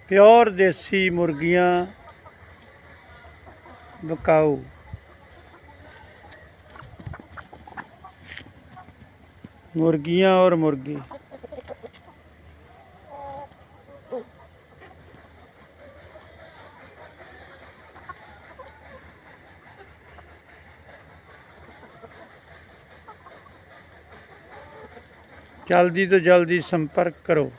Pure देसी मुर्गियां बिकाऊ। मुर्गियां और मुर्गे जल्दी तो जल्दी संपर्क करो।